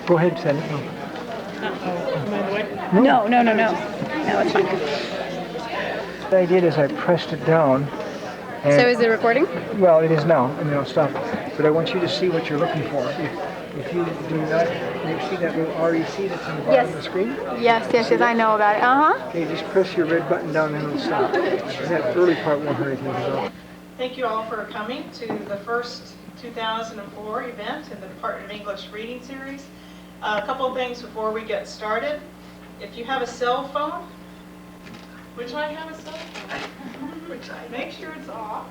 Go ahead, send it. No, it's fine. What I did is I pressed it down. And, So is it recording? well, it is now, and it'll stop. But I want you to see what you're looking for. If you do not, you see that little REC that's on the bottom of the screen? Yes, I know about it. Okay, just press your red button down and it'll stop. And that early part won't hurt anything at all. Thank you all for coming to the first 2004 event in the Department of English Reading Series. A couple of things before we get started. If you have a cell phone, which I have a cell phone, which I make sure it's off.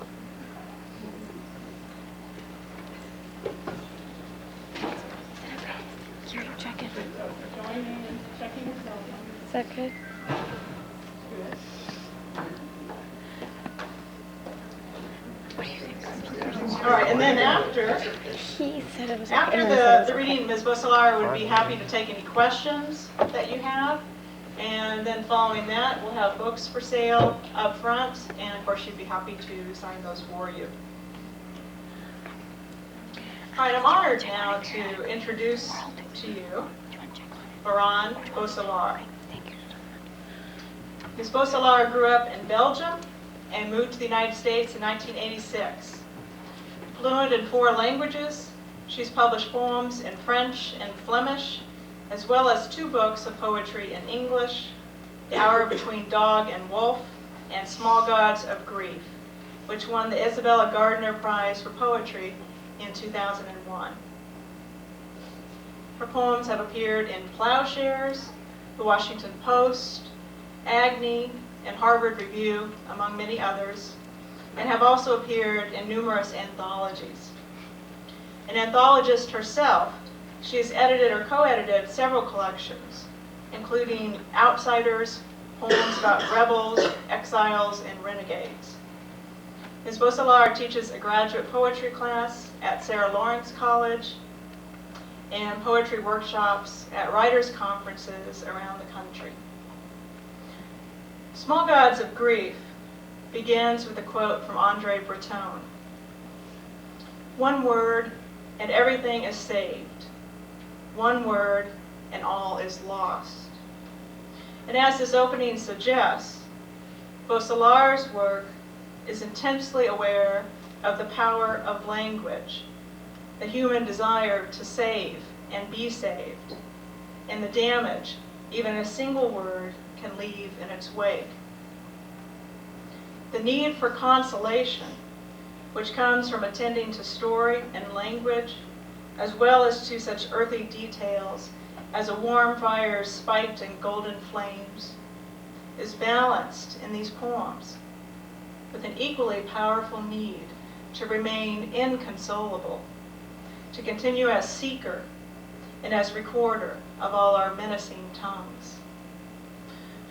Here, check it. Join me in checking your cell phone. Is that good? Good. What do you think? All right, and then after He said it was After the reading, Ms. Bosslaar would be happy to take any questions that you have. And then following that, we'll have books for sale up front. And of course, she'd be happy to sign those for you. All right, I'm honored now to introduce to you Laure-Anne Bosslaar. Ms. Bosslaar grew up in Belgium and moved to the United States in 1986. Fluent in 4 languages, she's published poems in French and Flemish, as well as 2 books of poetry in English, The Hour Between Dog and Wolf, and Small Gods of Grief, which won the Isabella Gardner Prize for Poetry in 2001. Her poems have appeared in Plowshares, The Washington Post, Agni, and Harvard Review, among many others, and have also appeared in numerous anthologies. An anthologist herself, she has edited or co-edited several collections, including Outsiders, poems about rebels, exiles, and renegades. Ms. Bosslaar teaches a graduate poetry class at Sarah Lawrence College and poetry workshops at writers' conferences around the country. Small Gods of Grief begins with a quote from Andre Breton. "One word and everything is saved. One word and all is lost." And as this opening suggests, Bosslaar's work is intensely aware of the power of language, the human desire to save and be saved, and the damage even a single word can leave in its wake. The need for consolation, which comes from attending to story and language, as well as to such earthly details as a warm fire's spiked and golden flames, is balanced in these poems with an equally powerful need to remain inconsolable, to continue as seeker and as recorder of all our menacing tongues.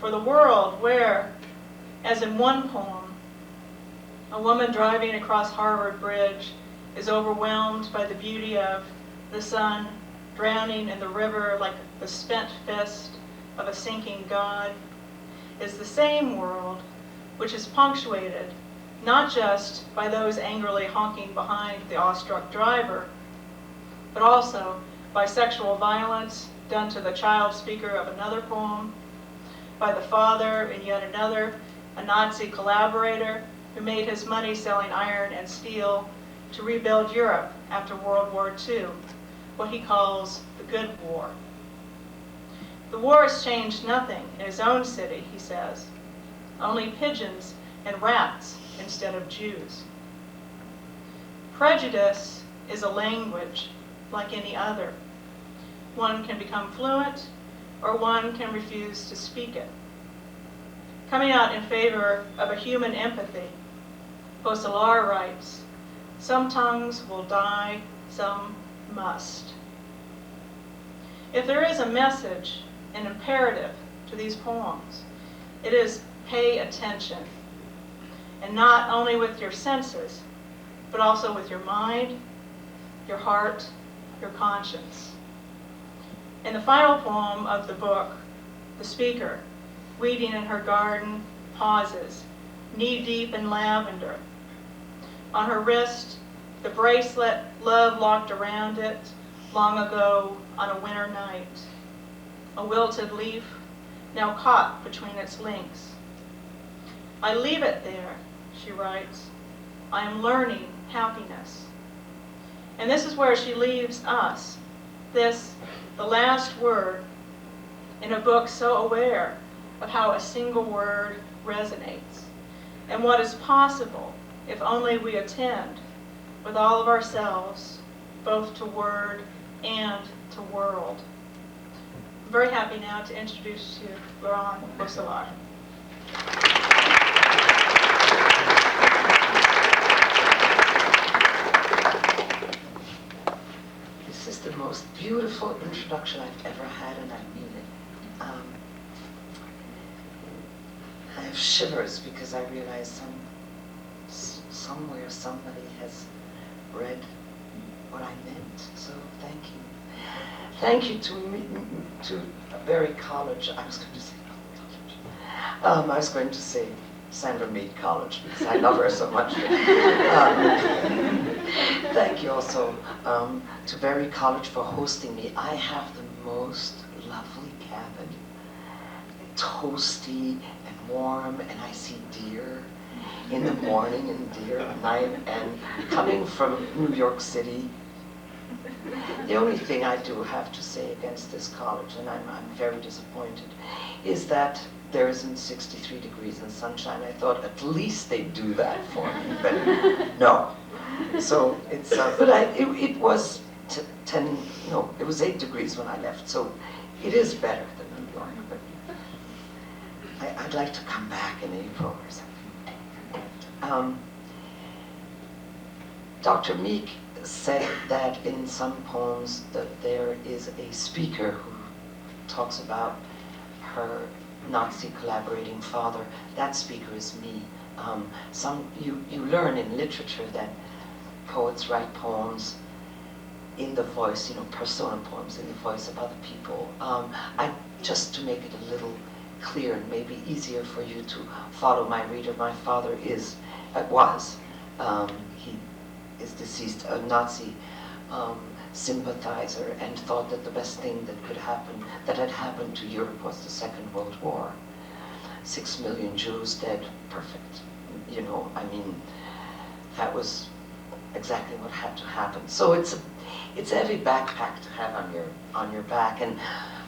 For the world where, as in one poem, a woman driving across Harvard Bridge is overwhelmed by the beauty of the sun drowning in the river like the spent fist of a sinking god, is the same world which is punctuated not just by those angrily honking behind the awestruck driver, but also by sexual violence done to the child speaker of another poem, by the father in yet another, a Nazi collaborator who made his money selling iron and steel to rebuild Europe after World War II, what he calls the good war. The war has changed nothing in his own city, he says, only pigeons and rats instead of Jews. Prejudice is a language like any other. One can become fluent, or one can refuse to speak it. Coming out in favor of a human empathy, Bosslaar writes, "Some tongues will die, some must." If there is a message, an imperative to these poems, it is pay attention, and not only with your senses, but also with your mind, your heart, your conscience. In the final poem of the book, the speaker, weeding in her garden, pauses, knee-deep in lavender. On her wrist, the bracelet love locked around it, long ago on a winter night. A wilted leaf, now caught between its links. I leave it there, she writes. I am learning happiness. And this is where she leaves us, this, the last word, in a book so aware of how a single word resonates, and what is possible if only we attend with all of ourselves, both to word and to world. I'm very happy now to introduce you Laure-Anne Bosslaar. This is the most beautiful introduction I've ever had, and I mean it. I have shivers because I realize somewhere somebody has read what I meant. So thank you. Thank you to Berry College. I was going to say college. I was going to say Sandra Mead College because I love her so much. Thank you also to Berry College for hosting me. I have the most lovely cabin, toasty and warm, and I see deer in the morning and deer at night. And coming from New York City, the only thing I do have to say against this college, and I'm very disappointed, is that there isn't 63 degrees and sunshine. I thought at least they'd do that for me, but no. So it's, it was 8 degrees when I left, so it is better than New York, but I'd like to come back in April or something. Dr. Meek said that in some poems that there is a speaker who talks about her Nazi collaborating father. That speaker is me. You learn in literature that poets write poems in the voice, persona poems in the voice of other people. Just to make it a little clear and maybe easier for you to follow my reader, my father he is deceased, a Nazi sympathizer, and thought that the best thing that had happened to Europe was the Second World War. 6 million Jews dead, perfect. That was exactly what had to happen. So it's a heavy backpack to have on your back, and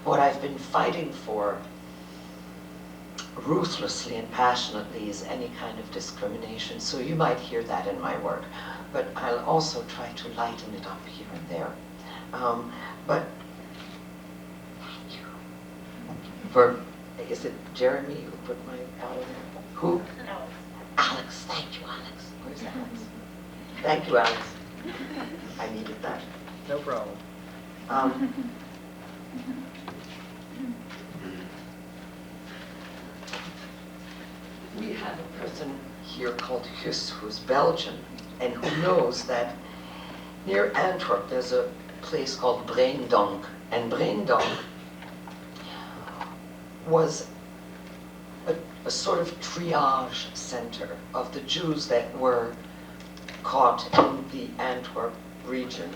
what I've been fighting for ruthlessly and passionately is any kind of discrimination. So you might hear that in my work, but I'll also try to lighten it up here and there. But is it Jeremy who put my bottle there? Who? Alex. Alex, thank you, Alex. Where's Alex? Thank you, Alex. I needed that. No problem. We have a person here called Hus, who's Belgian, and who knows that near Antwerp there's a place called Breendonk, and Breendonk was a sort of triage center of the Jews that were caught in the Antwerp region,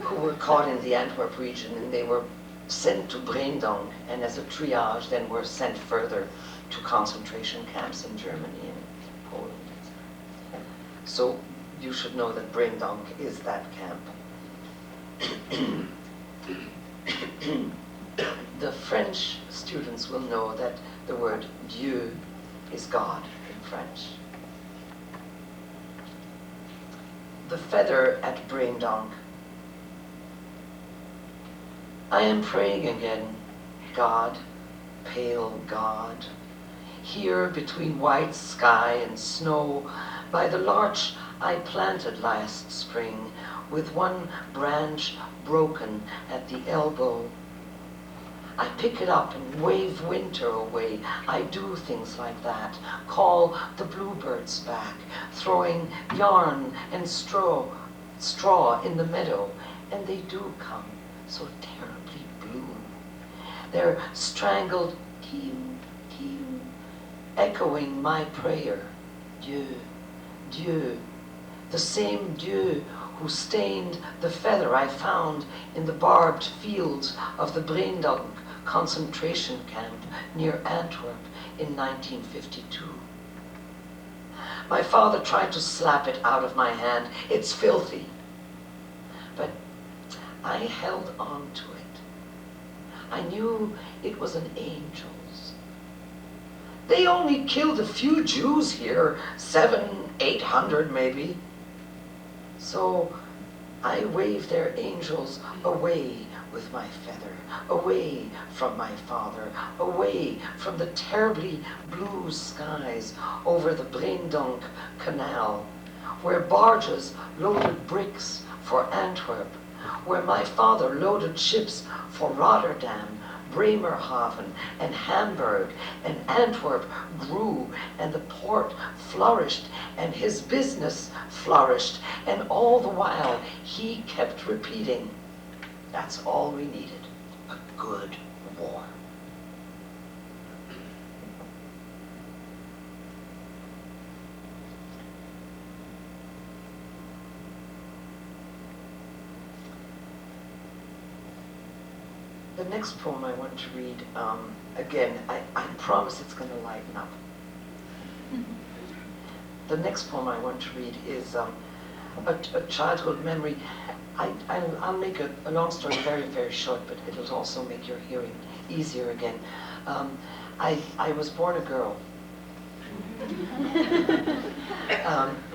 who were caught in the Antwerp region, and they were sent to Breendonk, and as a triage then were sent further to concentration camps in Germany and Poland. So you should know that Breendonk is that camp. The French students will know that the word Dieu is God in French. The feather at Breendonk. I am praying again, God, pale God, here between white sky and snow, by the larch I planted last spring, with one branch broken at the elbow. I pick it up and wave winter away. I do things like that, call the bluebirds back, throwing yarn and straw in the meadow, and they do come, so terribly blue. Their strangled kiu, kiu, echoing my prayer, Dieu, Dieu, the same Dieu who stained the feather I found in the barbed fields of the Breendonk concentration camp near Antwerp in 1952. My father tried to slap it out of my hand. It's filthy. But I held on to it. I knew it was an angel's. They only killed a few Jews here, 700, 800 maybe. So I waved their angels away with my feather, away from my father, away from the terribly blue skies over the Breendonk Canal, where barges loaded bricks for Antwerp, where my father loaded ships for Rotterdam, Bremerhaven, and Hamburg, and Antwerp grew, and the port flourished, and his business flourished, and all the while he kept repeating, that's all we needed, a good war. The next poem I want to read, again, I promise it's going to lighten up. The next poem I want to read is a childhood memory. I'll make a long story very, very short, but it'll also make your hearing easier again. I was born a girl,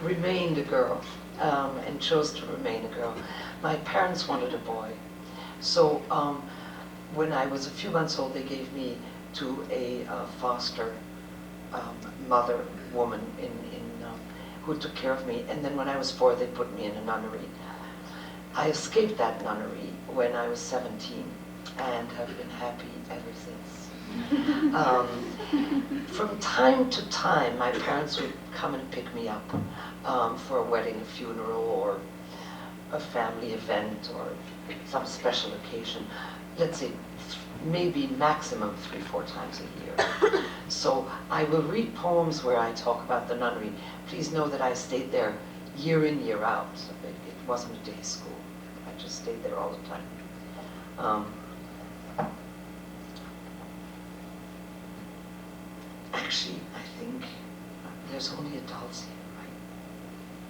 remained a girl, and chose to remain a girl. My parents wanted a boy, so when I was a few months old, they gave me to a foster mother woman who took care of me. And then when I was 4, they put me in a nunnery. I escaped that nunnery when I was 17 and have been happy ever since. From time to time, my parents would come and pick me up for a wedding, a funeral, or a family event, or some special occasion. Let's say maybe maximum 3-4 times a year. So I will read poems where I talk about the nunnery. Please know that I stayed there year in, year out. It wasn't a day school. I just stayed there all the time. Actually, I think there's only adults here, right?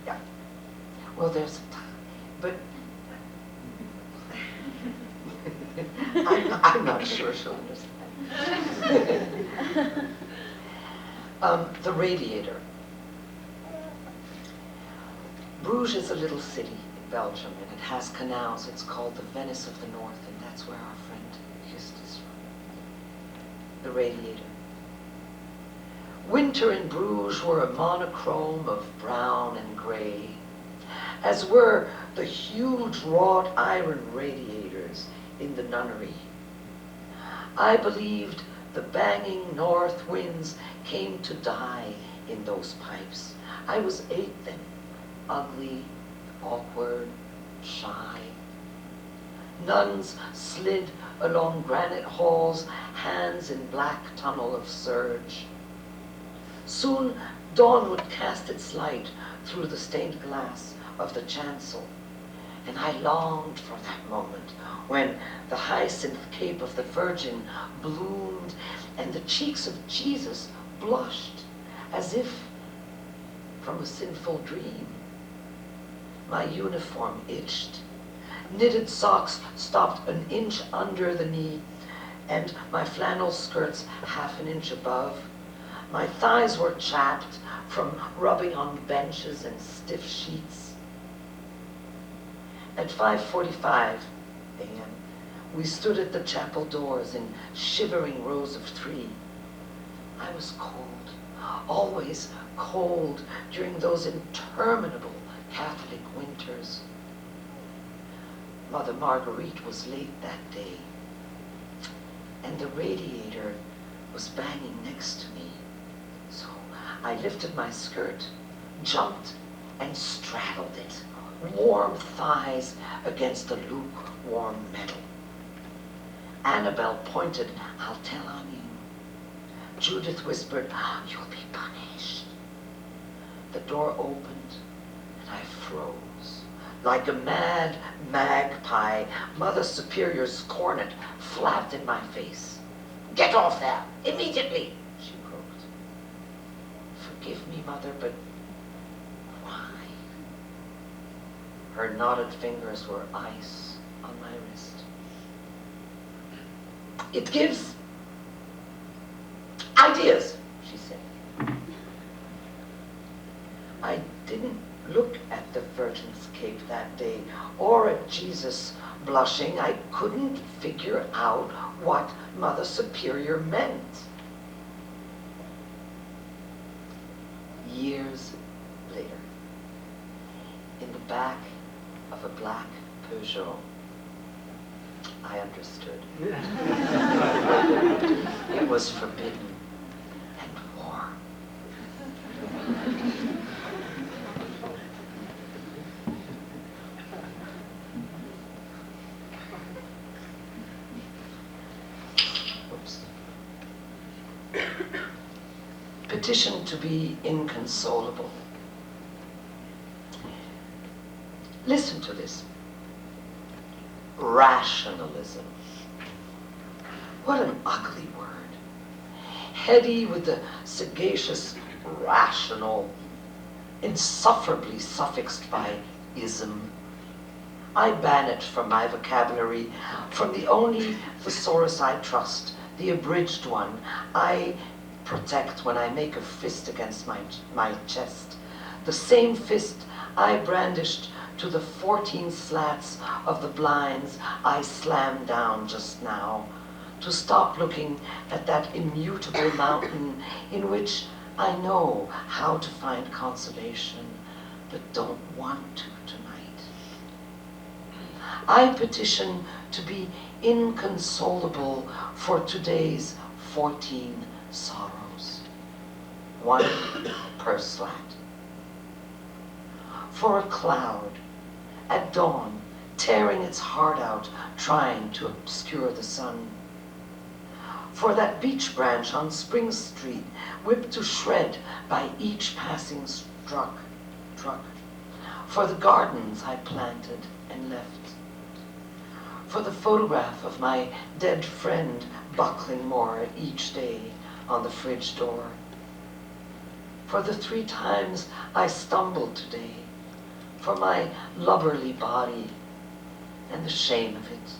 Yeah. Well, there's a time, but I'm not sure she'll understand. The Radiator. Bruges is a little city in Belgium, and it has canals. It's called the Venice of the North, and that's where our friend Just is from. The Radiator. Winter in Bruges were a monochrome of brown and gray, as were the huge wrought iron radiators in the nunnery. I believed the banging north winds came to die in those pipes. I was 8 then, ugly, awkward, shy. Nuns slid along granite halls, hands in black tunnel of surge. Soon dawn would cast its light through the stained glass of the chancel, and I longed for that moment when the hyacinth cape of the Virgin bloomed and the cheeks of Jesus blushed as if from a sinful dream. My uniform itched. Knitted socks stopped an inch under the knee, and my flannel skirts half an inch above. My thighs were chapped from rubbing on benches and stiff sheets. At 5:45 a.m., we stood at the chapel doors in shivering rows of 3. I was cold, always cold during those interminable Catholic winters. Mother Marguerite was late that day, and the radiator was banging next to me. So I lifted my skirt, jumped, and straddled it, warm thighs against the lukewarm metal. Annabelle pointed, "I'll tell on you." Judith whispered, "You'll be punished." The door opened, and I froze, Like a mad magpie, Mother Superior's cornet flapped in my face. "Get off there, immediately," she croaked. "Forgive me, Mother, but why?" Her knotted fingers were ice on my wrist. "It gives ideas," she said. I didn't look at the Virgin's Cape that day, or at Jesus blushing. I couldn't figure out what Mother Superior meant. Years later, in the back of a black Peugeot, I understood. It was forbidden and warm. Oops. Petition to be inconsolable. Listen to this. Rationalism. What an ugly word. Heady with the sagacious rational, insufferably suffixed by ism. I ban it from my vocabulary, from the only thesaurus I trust, the abridged one I protect when I make a fist against my chest. The same fist I brandished to the 14 slats of the blinds I slammed down just now, to stop looking at that immutable mountain in which I know how to find consolation, but don't want to tonight. I petition to be inconsolable for today's 14 sorrows, one per slat. For a cloud at dawn, tearing its heart out, trying to obscure the sun. For that beech branch on Spring Street, whipped to shred by each passing truck. For the gardens I planted and left. For the photograph of my dead friend buckling more each day on the fridge door. For the 3 times I stumbled today. For my lubberly body and the shame of it.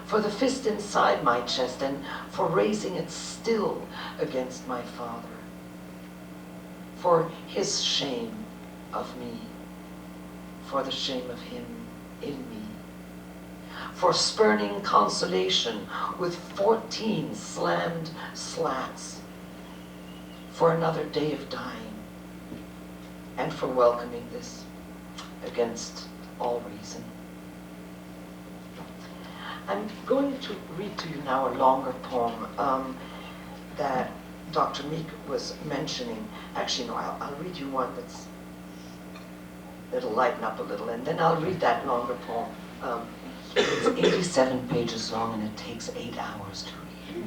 For the fist inside my chest and for raising it still against my father. For his shame of me. For the shame of him in me. For spurning consolation with 14 slammed slats. For another day of dying. And for welcoming this against all reason. I'm going to read to you now a longer poem that Dr. Meek was mentioning. Actually, no, I'll read you one that'll lighten up a little, and then I'll read that longer poem. It's 87 pages long, and it takes 8 hours to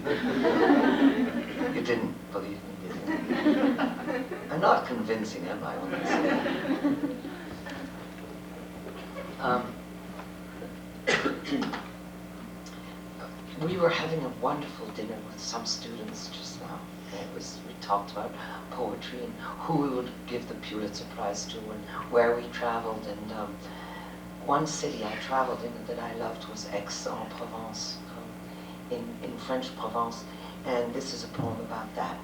read. You didn't believe me, did you? I'm not convincing, am I, when I say that? We were having a wonderful dinner with some students just now. We talked about poetry and who we would give the Pulitzer Prize to and where we traveled. And one city I traveled in that I loved was Aix-en-Provence, in French Provence. And this is a poem about that.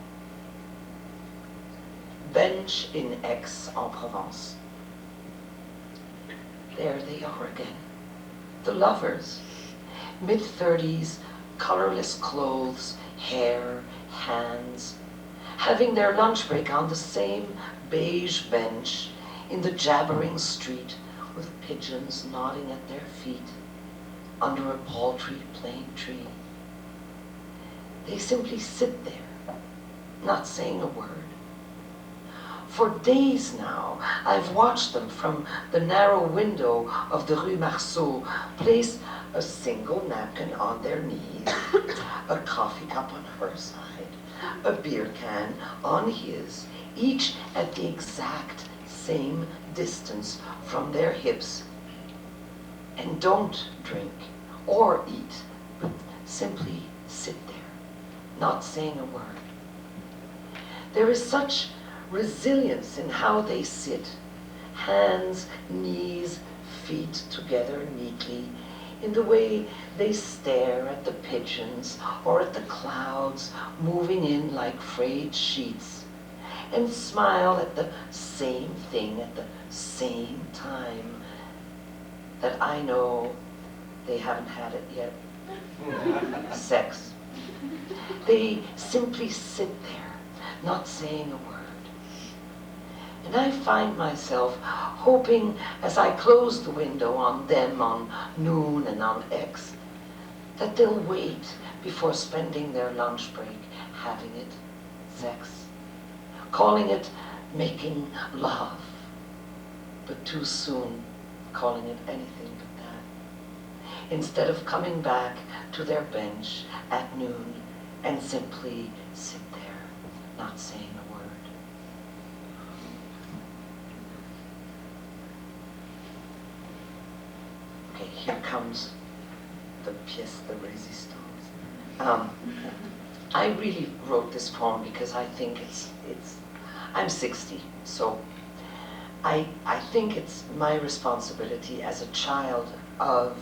Bench in Aix-en-Provence. There they are again, the lovers. Mid-30s, colorless clothes, hair, hands, having their lunch break on the same beige bench in the jabbering street with pigeons nodding at their feet under a paltry plane tree. They simply sit there, not saying a word. For days now, I've watched them from the narrow window of the Rue Marceau place a single napkin on their knees, a coffee cup on her side, a beer can on his, each at the exact same distance from their hips and don't drink or eat, but simply sit there, not saying a word. There is such resilience in how they sit, hands, knees, feet together neatly, in the way they stare at the pigeons or at the clouds moving in like frayed sheets, and smile at the same thing at the same time, that I know they haven't had it yet. Sex. They simply sit there, not saying a word. And I find myself hoping, as I close the window on them on Noon and on X, that they'll wait before spending their lunch break having it sex, calling it making love, but too soon calling it anything but that, instead of coming back to their bench at noon and simply sit there, not saying a word. Okay, here comes the pièce de résistance. I really wrote this poem because I think I'm 60, so I think it's my responsibility as a child of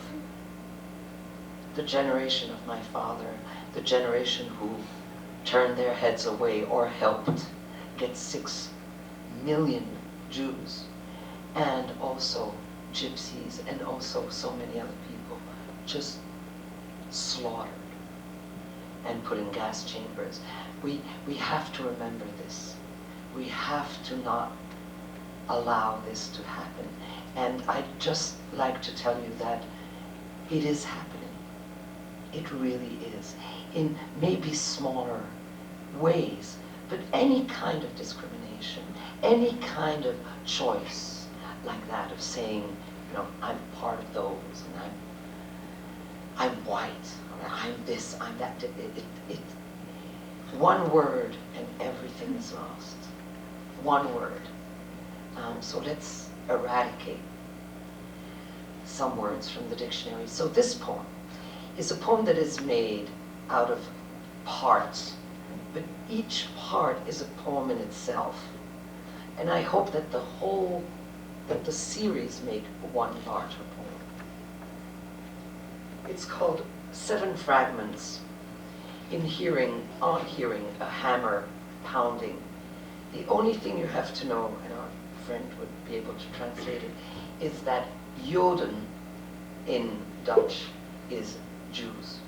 the generation of my father, the generation who turned their heads away or helped get 6 million Jews, and also gypsies, and also so many other people just slaughtered and put in gas chambers. We have to remember this. We have to not allow this to happen. And I'd just like to tell you that it is happening. It really is. In maybe smaller ways, but any kind of discrimination, any kind of choice like that of saying, you know, I'm part of those, and I'm white, or I'm this, I'm that. One word and everything is lost. One word. So let's eradicate some words from the dictionary. So this poem is a poem that is made out of parts, but each part is a poem in itself. And I hope that the series make one larger poem. It's called 7 Fragments. On hearing a hammer pounding. The only thing you have to know, and our friend would be able to translate it, is that Joden in Dutch is Jews.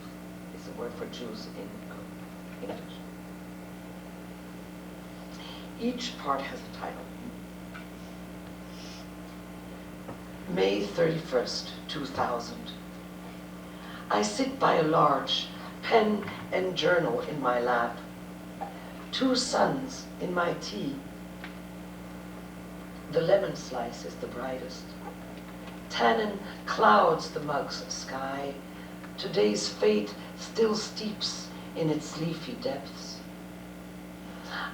It's the word for Jews in English. Each part has a title. May 31st, 2000. I sit by a large pen and journal in my lap, 2 suns in my tea. The lemon slice is the brightest. Tannin clouds the mug's sky. Today's fate still steeps in its leafy depths.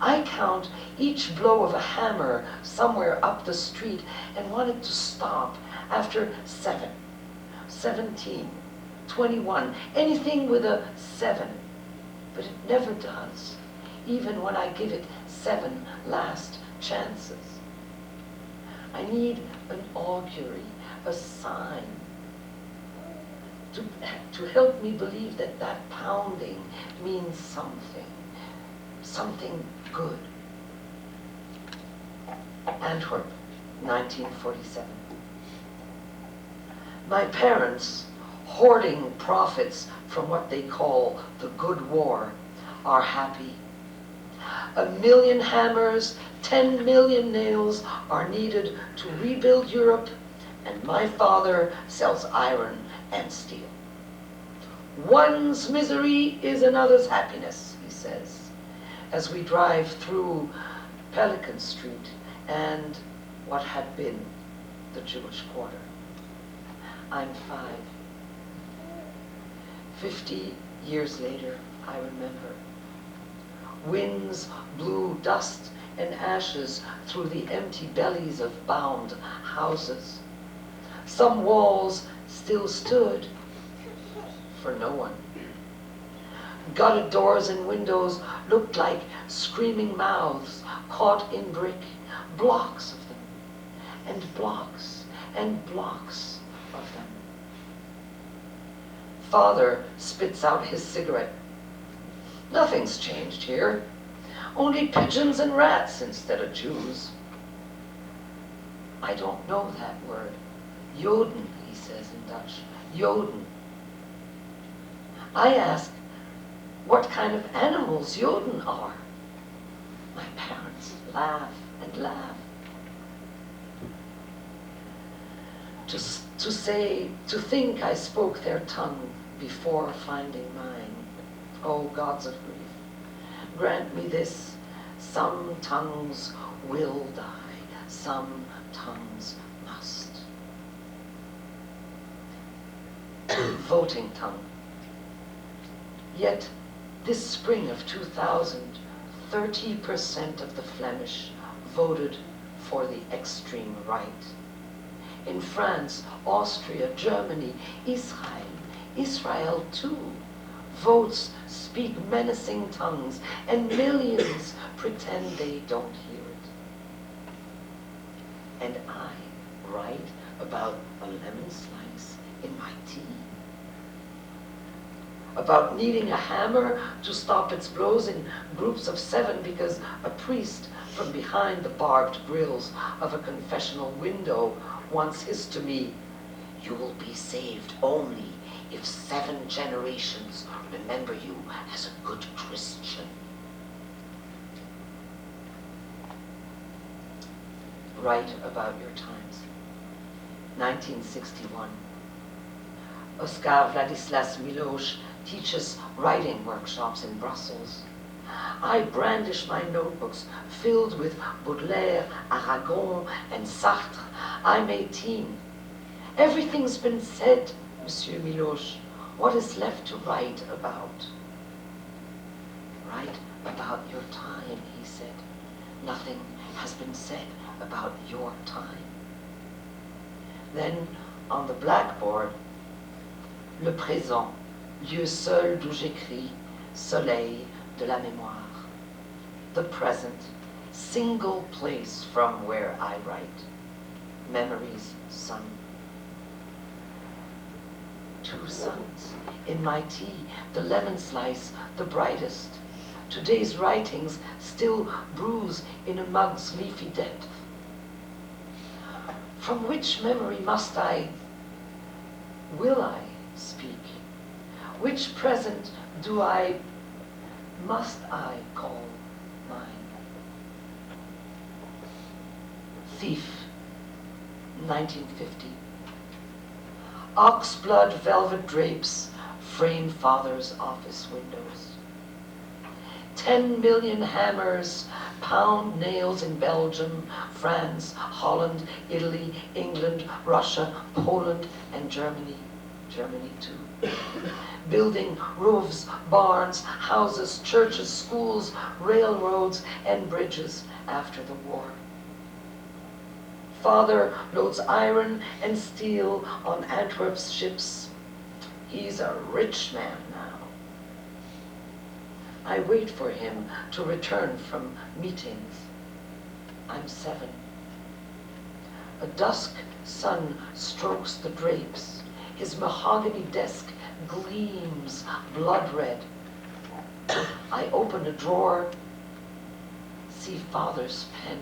I count each blow of a hammer somewhere up the street and want it to stop after 7, 17, 21, anything with a 7. But it never does, even when I give it 7 last chances. I need an augury, a sign, to help me believe that that pounding means something good. Antwerp, 1947. My parents, hoarding profits from what they call the good war, are happy. 1 million hammers, 10 million nails are needed to rebuild Europe, and my father sells iron and steel. One's misery is another's happiness, he says, as we drive through Pelican Street and what had been the Jewish Quarter. I'm 5. 50 years later, I remember. Winds blew dust and ashes through the empty bellies of bound houses. Some walls still stood for no one. Gutted doors and windows looked like screaming mouths caught in brick, blocks of them, and blocks and blocks of them. Father spits out his cigarette. Nothing's changed here. Only pigeons and rats instead of Jews. I don't know that word. Joden, he says in Dutch. Joden. I ask what kind of animals Joden are. My parents laugh and laugh. To think I spoke their tongue before finding mine. Oh, gods of grief, grant me this: some tongues will die, some tongues must. Voting tongue. Yet, this spring of 2000, 30% of the Flemish voted for the extreme right. In France, Austria, Germany, Israel too, votes speak menacing tongues, and millions pretend they don't hear it. And I write about a lemon slice in my tea, about needing a hammer to stop its blows in groups of 7 because a priest from behind the barbed grills of a confessional window once hissed to me, "You will be saved only if 7 generations remember you as a good Christian." Write about your times. 1961. Oskar Władysław Milosz teaches writing workshops in Brussels. I brandish my notebooks filled with Baudelaire, Aragon, and Sartre. I'm 18. Everything's been said, Monsieur Milosz. What is left to write about? Write about your time, he said. Nothing has been said about your time. Then, on the blackboard, le présent, lieu seul d'où j'écris, soleil de la mémoire. The present, single place from where I write. Memory's sun. 2 suns in my tea, the lemon slice, the brightest. Today's writings still bruise in a mug's leafy depth. From which memory will I speak? Which present must I call mine? Thief, 1950. Oxblood velvet drapes frame father's office windows. 10 million hammers pound nails in Belgium, France, Holland, Italy, England, Russia, Poland, and Germany. Germany too. Building roofs, barns, houses, churches, schools, railroads, and bridges after the war. Father loads iron and steel on Antwerp's ships. He's a rich man now. I wait for him to return from meetings. I'm 7. A dusk sun strokes the drapes. His mahogany desk gleams blood red. I open a drawer, see father's pen.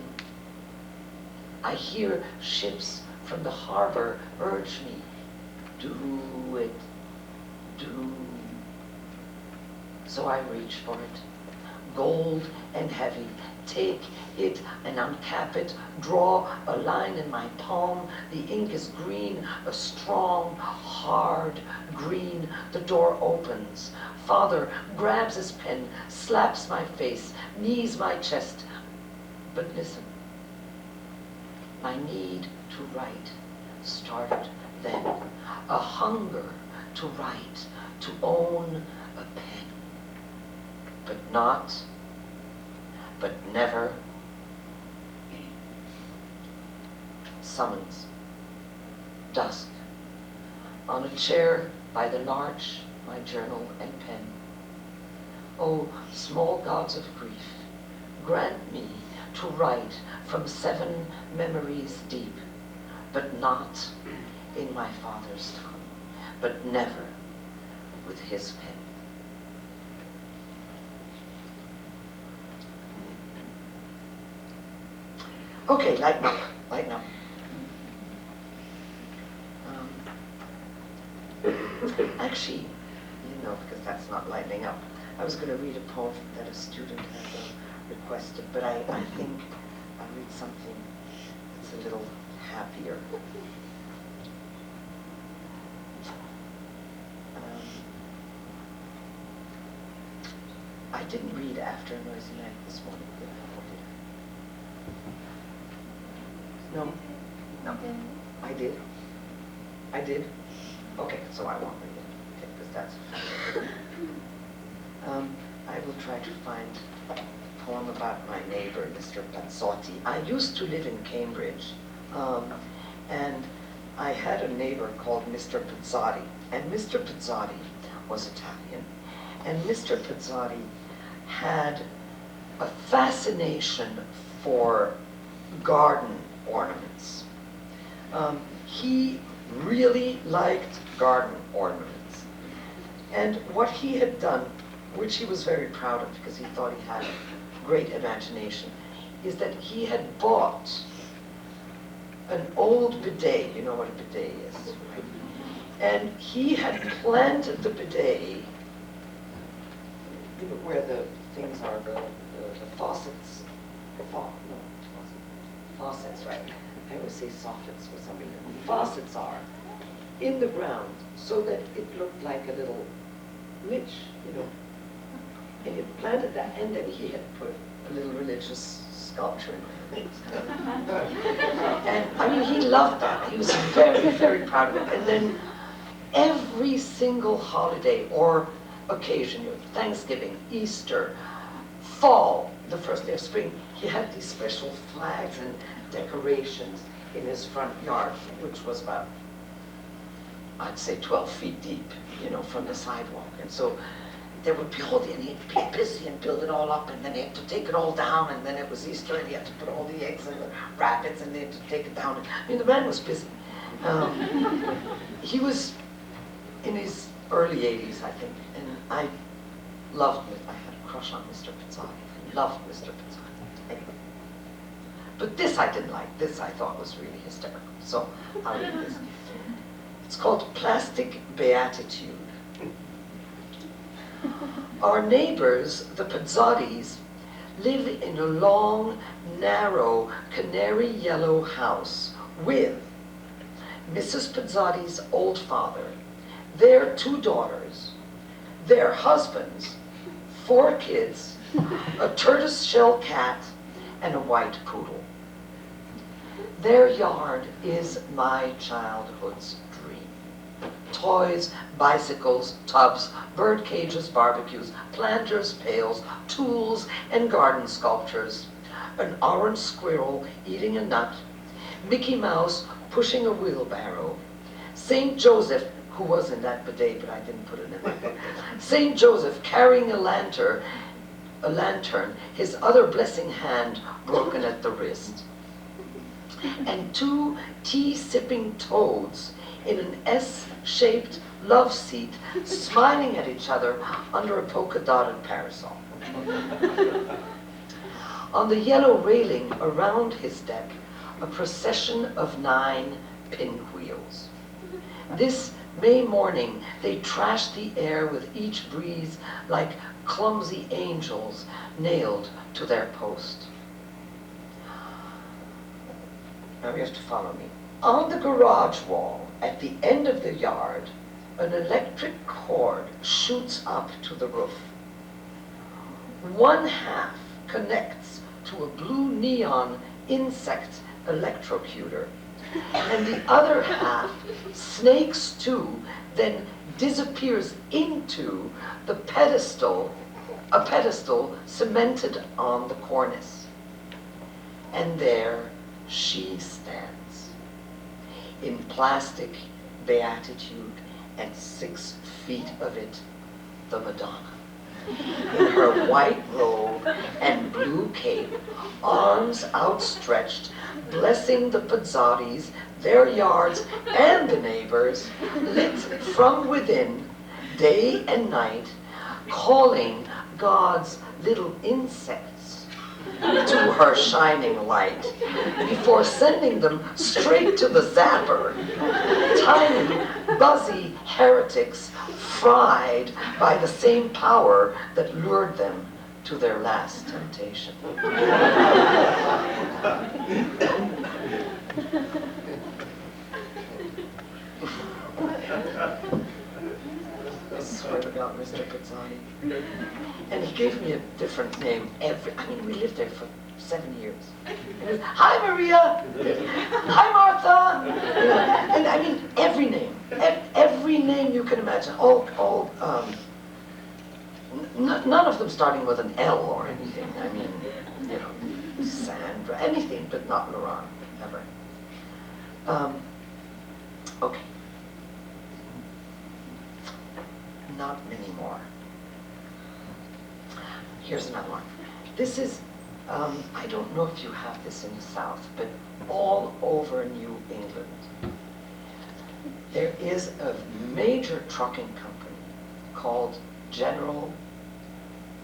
I hear ships from the harbor urge me, do it, do. So I reach for it, gold and heavy. Take it and uncap it, draw a line in my palm. The ink is green, a strong, hard green. The door opens. Father grabs his pen, slaps my face, knees my chest. But listen, my need to write started then. A hunger to write, to own a pen. But never summons. Dusk. On a chair by the larch, my journal and pen. O small gods of grief, grant me to write from 7 memories deep, but not in my father's tongue, but never with his pen. Okay, lighten up, lighten up. Actually, you know, because that's not lightening up, I was going to read a poem that a student had requested, but I think I'll read something that's a little happier. I didn't read After a Noisy Night this morning, did I? No? No. I did? I did? Okay, so I won't read it, okay, because that's I will try to find a poem about my neighbor, Mr. Pazzotti. I used to live in Cambridge, and I had a neighbor called Mr. Pazzotti, and Mr. Pazzotti was Italian, and Mr. Pazzotti had a fascination for garden ornaments. He really liked garden ornaments. And what he had done, which he was very proud of because he thought he had a great imagination, is that he had bought an old bidet. You know what a bidet is, right? And he had planted the bidet where the things are, the faucets, faucets, right? I always say soffits for some reason. Faucets are in the ground so that it looked like a little niche, you know. And he planted that, and then he had put a little religious sculpture in it. And I mean, he loved that. He was very, very proud of it. And then every single holiday or occasion, Thanksgiving, Easter, fall, the first day of spring, he had these special flags and decorations in his front yard, which was about, I'd say 12 feet deep, you know, from the sidewalk. And so there would be all the, and he'd be busy and build it all up, and then he had to take it all down, and then it was Easter, and he had to put all the eggs and the rabbits, and they had to take it down. I mean, the man was busy. He was in his early 80s, I think, and I loved it. I had a crush on Mr. Pazzotti. I loved Mr. Pazzotti. Anyway. But this I didn't like. This I thought was really hysterical. So I'll read this. It's called Plastic Beatitude. Our neighbors, the Pazzottis, live in a long, narrow, canary yellow house with Mrs. Pazzotti's old father, their 2 daughters, their husbands, 4 kids, a tortoiseshell cat, and a white poodle. Their yard is my childhood's dream. Toys, bicycles, tubs, bird cages, barbecues, planters, pails, tools, and garden sculptures, an orange squirrel eating a nut, Mickey Mouse pushing a wheelbarrow, St. Joseph, who was in that bidet, but I didn't put it in my book, St. Joseph carrying a lantern, his other blessing hand broken at the wrist, and 2 tea-sipping toads in an S-shaped love seat, smiling at each other under a polka-dotted parasol. On the yellow railing around his deck, a procession of 9 pinwheels. This May morning, they trashed the air with each breeze like clumsy angels nailed to their post. Now you have to follow me. On the garage wall, at the end of the yard, an electric cord shoots up to the roof. 1/2 connects to a blue neon insect electrocutor, and the other half snakes to, then disappears into the pedestal, a pedestal cemented on the cornice. And there she stands, in plastic beatitude, and 6 feet of it, the Madonna. In her white robe and blue cape, arms outstretched, blessing the Pizzatis, their yards, and the neighbors, lit from within, day and night, calling God's little insects to her shining light before sending them straight to the zapper. Tiny, buzzy heretics fried by the same power that lured them to their last temptation. I swear to God, Mr. Pizzani. And he gave me a different name we lived there for 7 years. He goes, hi Maria! Hi Martha! You know, and I mean, every name you can imagine. None of them starting with an L or anything. I mean, you know, Sandra, anything, but not Laurent, ever. Okay. Not many more. Here's another one. This is, I don't know if you have this in the South, but all over New England, there is a major trucking company called General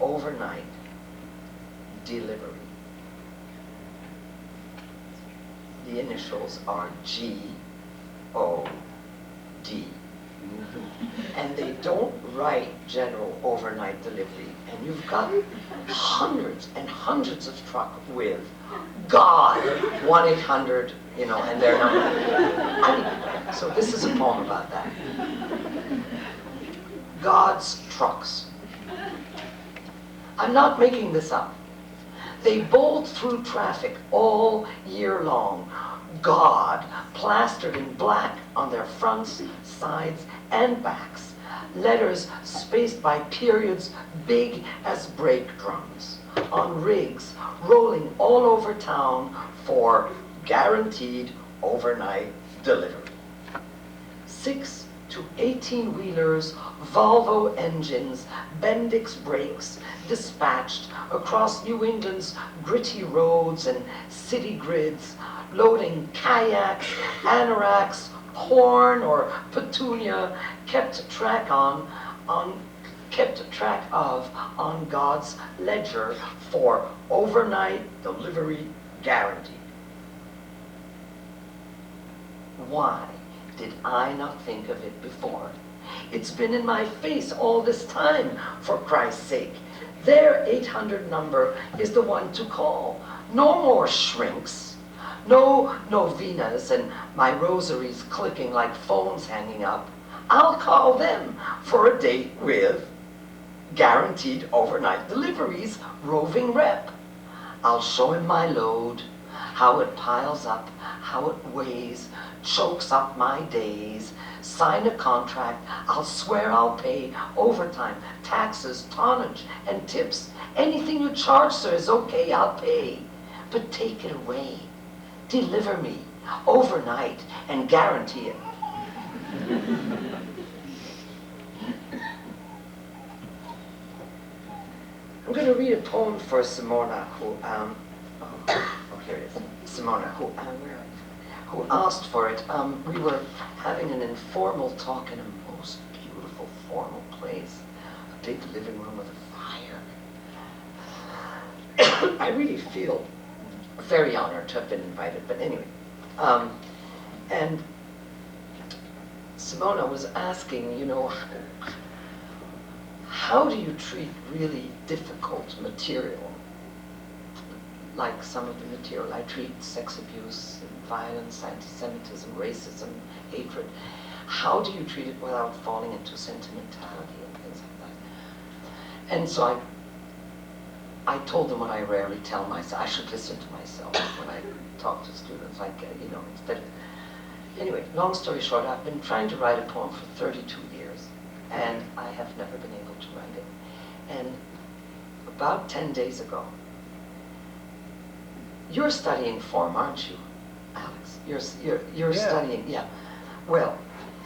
Overnight Delivery. The initials are G-O-D. And they don't write General Overnight Delivery. And you've got hundreds and hundreds of truck with God, 1-800, you know, and their number. I mean, so this is a poem about that. God's trucks. I'm not making this up. They bolt through traffic all year long. God plastered in black on their fronts, sides, and backs. Letters spaced by periods big as brake drums. On rigs rolling all over town for guaranteed overnight delivery. 6 to 18-wheelers, Volvo engines, Bendix brakes, dispatched across New England's gritty roads and city grids, loading kayaks, anoraks, corn or petunia, kept track of on God's ledger for overnight delivery guaranteed. Why did I not think of it before? It's been in my face all this time, for Christ's sake. Their 800 number is the one to call. No more shrinks. No novenas and my rosaries clicking like phones hanging up. I'll call them for a date with guaranteed overnight deliveries, roving rep. I'll show him my load, how it piles up, how it weighs, chokes up my days, sign a contract, I'll swear I'll pay overtime, taxes, tonnage, and tips. Anything you charge, sir, is okay, I'll pay. But take it away. Deliver me overnight and guarantee it. I'm going to read a poem for Simona, who, here it is. Simona, who asked for it. We were having an informal talk in a most beautiful formal place, a big living room with a fire. I really feel very honored to have been invited, but anyway. And Simona was asking, you know, how do you treat really difficult material? Like some of the material I treat, sex abuse, violence, anti-Semitism, racism, hatred. How do you treat it without falling into sentimentality and things like that? And so I told them what I rarely tell myself. I should listen to myself when I talk to students, like, you know, instead of... Anyway, long story short, I've been trying to write a poem for 32 years, and I have never been able to write it. And about 10 days ago, you're studying form, aren't you? Alex, you're Yeah. studying, yeah. Well,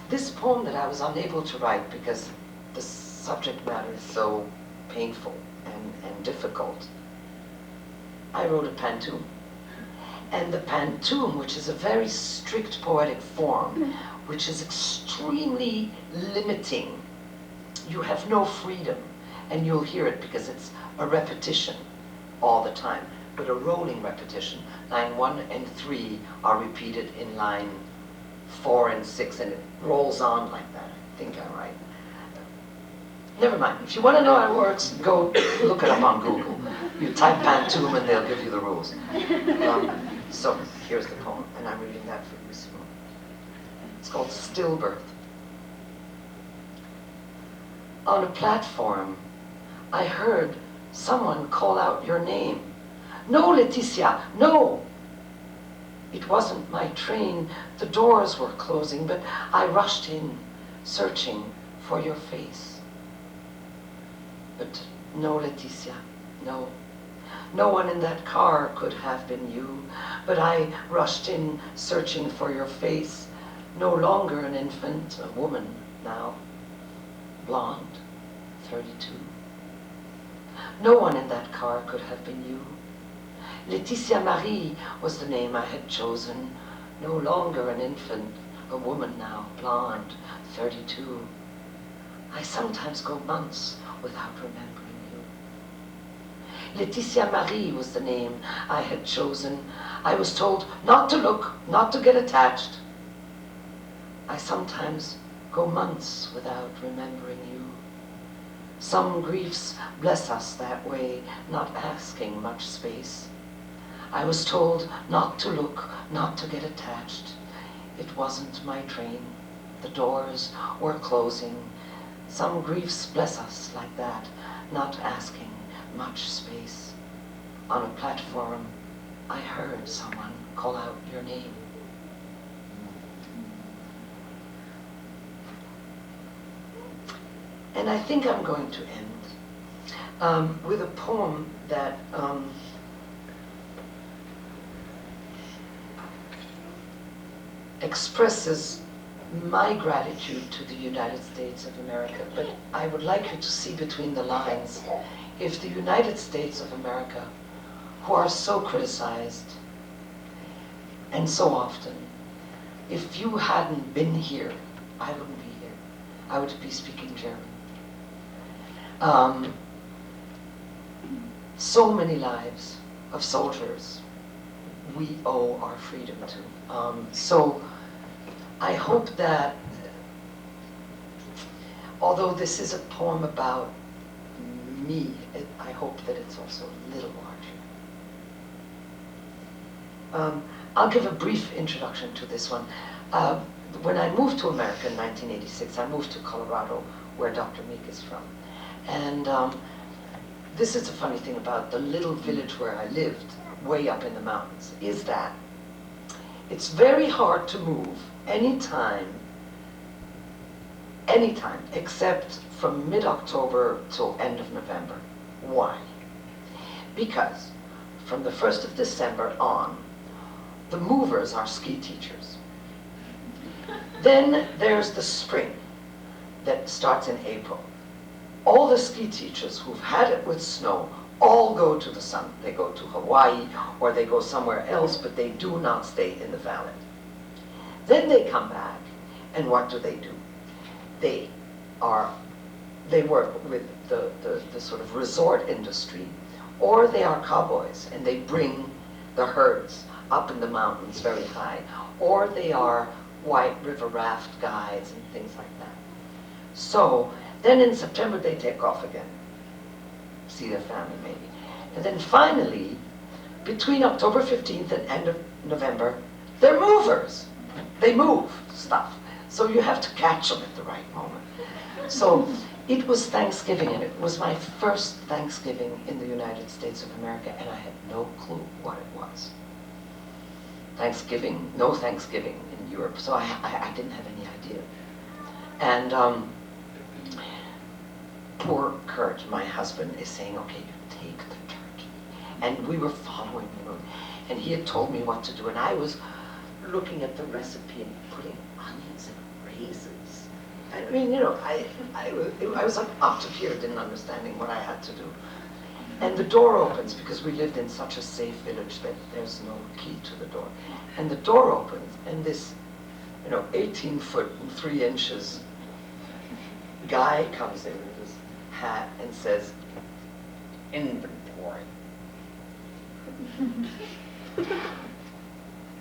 this poem that I was unable to write because the subject matter is so painful and difficult, I wrote a pantoum. And the pantoum, which is a very strict poetic form, which is extremely limiting, you have no freedom, and you'll hear it because it's a repetition all the time, but a rolling repetition. Line 1 and 3 are repeated in line 4 and 6, and it rolls on like that. I think I'm right. Never mind. If you want to know how it works, go look it up on Google. You type pantoum and they'll give you the rules. So here's the poem, and I'm reading that for you, Simone. It's called Stillbirth. On a platform, I heard someone call out your name. No, Laetitia, no! It wasn't my train. The doors were closing, but I rushed in, searching for your face. But no, Laetitia, no. No one in that car could have been you, but I rushed in, searching for your face. No longer an infant, a woman now, blonde, 32. No one in that car could have been you. Laetitia Marie was the name I had chosen. No longer an infant, a woman now, blonde, 32. I sometimes go months without remembering you. Laetitia Marie was the name I had chosen. I was told not to look, not to get attached. I sometimes go months without remembering you. Some griefs bless us that way, not asking much space. I was told not to look, not to get attached. It wasn't my train. The doors were closing. Some griefs bless us like that, not asking much space. On a platform, I heard someone call out your name. And I think I'm going to end with a poem that expresses my gratitude to the United States of America, but I would like you to see between the lines, if the United States of America, who are so criticized and so often, if you hadn't been here, I wouldn't be here. I would be speaking German. So many lives of soldiers we owe our freedom to. So I hope that, although this is a poem about me, I hope that it's also a little larger. I'll give a brief introduction to this one. When I moved to America in 1986, I moved to Colorado, where Dr. Meek is from. And this is a funny thing about the little village where I lived, way up in the mountains, is that it's very hard to move anytime, except from mid-October till end of November. Why? Because from the 1st of December on, the movers are ski teachers. Then there's the spring that starts in April. All the ski teachers who've had it with snow all go to the sun. They go to Hawaii or they go somewhere else, but they do not stay in the valley. Then they come back, and what do? They work with the sort of resort industry, or they are cowboys, and they bring the herds up in the mountains very high, or they are White River raft guides and things like that. So then in September they take off again, see their family maybe. And then finally, between October 15th and end of November, they're movers. They move stuff. So you have to catch them at the right moment. So it was Thanksgiving, and it was my first Thanksgiving in the United States of America, and I had no clue what it was. No Thanksgiving in Europe, so I didn't have any idea. And poor Kurt, my husband, is saying, okay, you take the turkey. And we were following him, and he had told me what to do, and I was looking at the recipe and putting onions and raisins. I mean, you know, I was up to here, didn't understanding what I had to do. And the door opens, because we lived in such a safe village that there's no key to the door. And the door opens, and this, 18 foot and 3 inches guy comes in with his hat and says, "Inventory."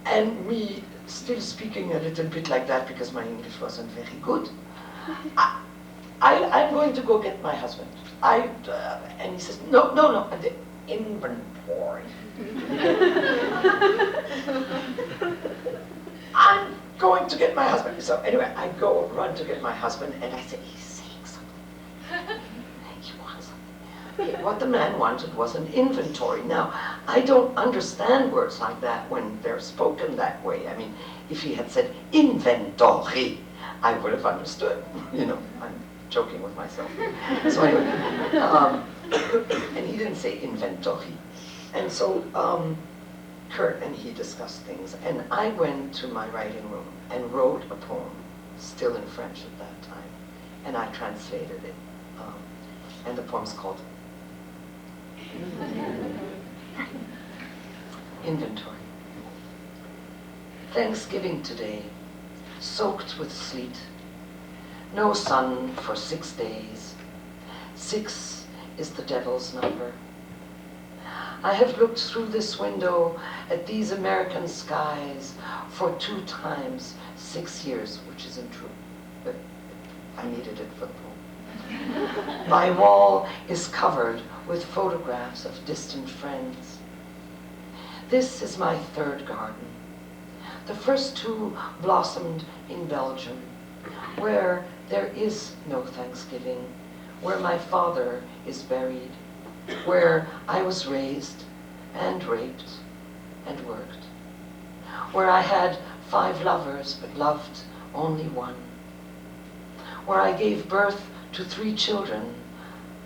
And me, still speaking a little bit like that because my English wasn't very good, I'm going to go get my husband. And he says, no, the inventory. I'm going to get my husband. So anyway, I run to get my husband, and I say, he's saying something. He wants something. What the man wanted was an inventory. Now, I don't understand words like that when they're spoken that way. I mean, if he had said inventory, I would have understood. I'm joking with myself. So anyway, and he didn't say inventory. And so Kurt and he discussed things, and I went to my writing room and wrote a poem, still in French at that time, and I translated it. And the poem's called Inventory. Thanksgiving today, soaked with sleet. No sun for 6 days. 6 is the devil's number. I have looked through this window at these American skies for 2 times 6 years, which isn't true, but I needed it for the poem. My wall is covered with photographs of distant friends. This is my 3rd garden. The first 2 blossomed in Belgium, where there is no Thanksgiving, where my father is buried, where I was raised and raped and worked, where I had 5 lovers but loved only 1, where I gave birth to 3 children,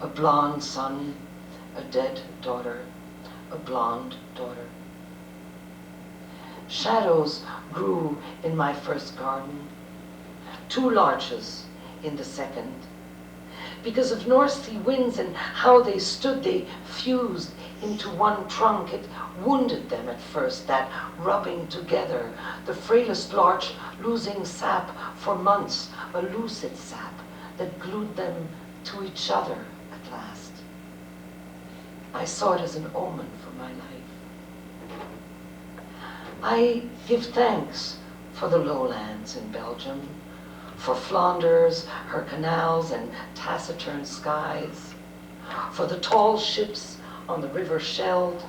a blonde son, a dead daughter, a blonde daughter. Shadows grew in my first garden, 2 larches in the second. Because of North Sea winds and how they stood, they fused into one trunk. It wounded them at first, that rubbing together, the frailest larch losing sap for months, a lucid sap that glued them to each other at last. I saw it as an omen for my life. I give thanks for the lowlands in Belgium, for Flanders, her canals and taciturn skies, for the tall ships on the River Scheldt,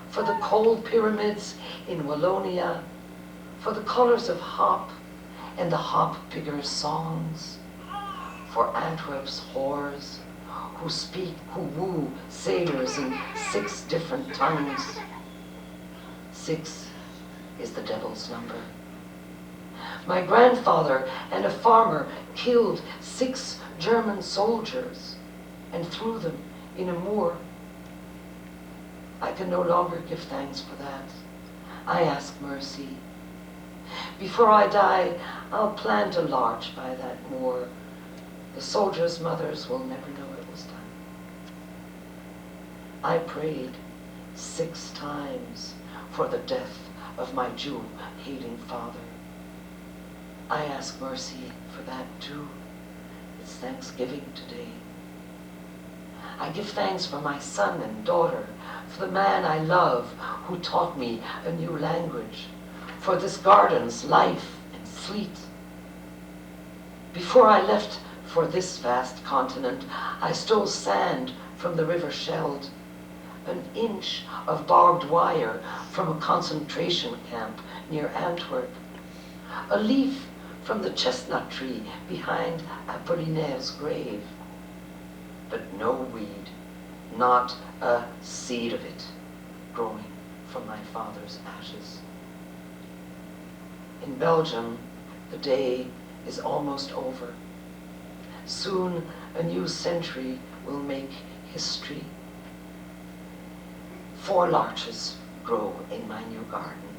for the cold pyramids in Wallonia, for the colors of hop and the hop piggers' songs, for Antwerp's whores who woo sailors in 6 different tongues. 6 is the devil's number. My grandfather and a farmer killed 6 German soldiers and threw them in a moor. I can no longer give thanks for that. I ask mercy. Before I die, I'll plant a larch by that moor. The soldiers' mothers will never know it was done. I prayed 6 times for the death of my Jew-hating father. I ask mercy for that too. It's Thanksgiving today. I give thanks for my son and daughter, for the man I love who taught me a new language, for this garden's life and fleet. Before I left for this vast continent, I stole sand from the River Scheldt, an inch of barbed wire from a concentration camp near Antwerp, a leaf from the chestnut tree behind Apollinaire's grave, but no weed, not a seed of it growing from my father's ashes. In Belgium, the day is almost over. Soon a new century will make history. 4 larches grow in my new garden.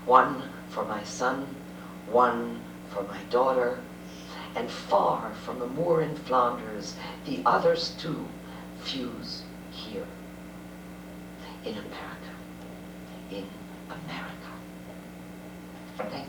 One for my son, one for my daughter, and far from a moor in Flanders, the others too fuse here, in America, in America. Thank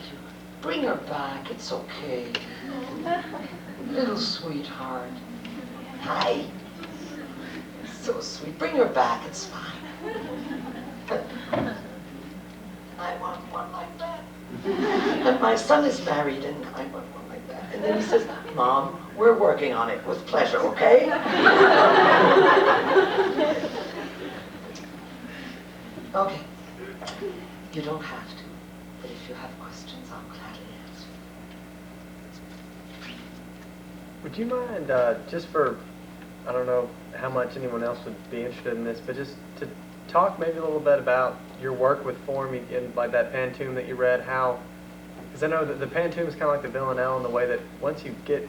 you. Bring her back, it's okay. Little sweetheart. Hi. So sweet. Bring her back, it's fine. I want one like that. And my son is married and I want one like that. And then he says, Mom, we're working on it with pleasure, okay? Okay. You don't have to, but if you have questions, I'll gladly answer. Would you mind, just for, I don't know how much anyone else would be interested in this, but just to talk maybe a little bit about your work with form in like that pantoum that you read, how, because I know that the pantoum is kind of like the villanelle in the way that once you get,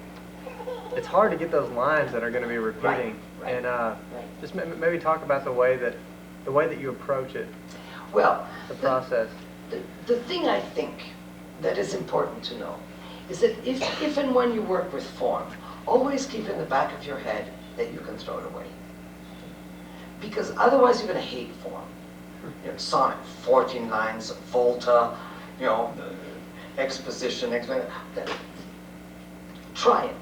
it's hard to get those lines that are going to be repeating. Right. And just maybe talk about the way that you approach it. Well, the process. The thing I think that is important to know is that if and when you work with form, always keep in the back of your head that you can throw it away. Because otherwise you're going to hate form. You know, sonnet, 14 lines, volta, you know, exposition, try it.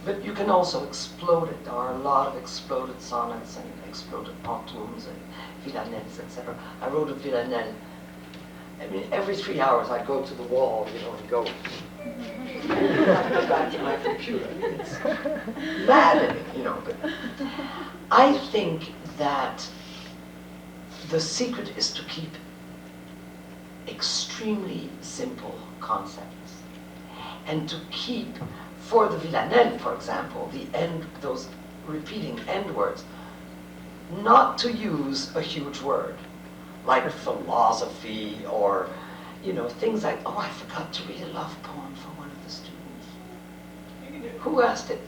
But you can also explode it. There are a lot of exploded sonnets and exploded pantoums and villanelles, etc. I wrote a villanelle. I mean, every 3 hours I'd go to the wall, you know, and go. I'd go back to my computer. It's maddening, you know. But I think that the secret is to keep extremely simple concepts and to keep, for the villanelle, for example, those repeating end words, not to use a huge word like philosophy or, you know, things like, oh, I forgot to read a love poem for one of the students. Who asked it?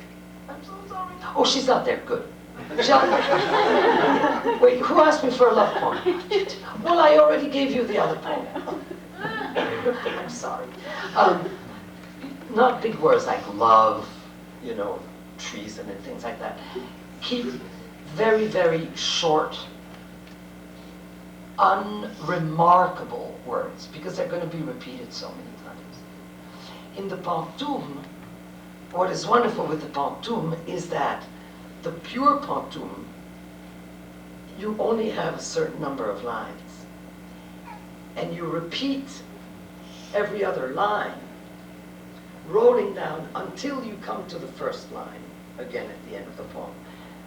I'm so sorry. Oh, she's not there. Good. Wait, who asked me for a love poem? Well, I already gave you the other poem. I'm sorry. Not big words like love, you know, treason and things like that. Keep very, very short, unremarkable words, because they're going to be repeated so many times. In the pantoum, what is wonderful with the pantoum is that the pure pantoum, you only have a certain number of lines, and you repeat every other line, rolling down until you come to the first line, again at the end of the poem.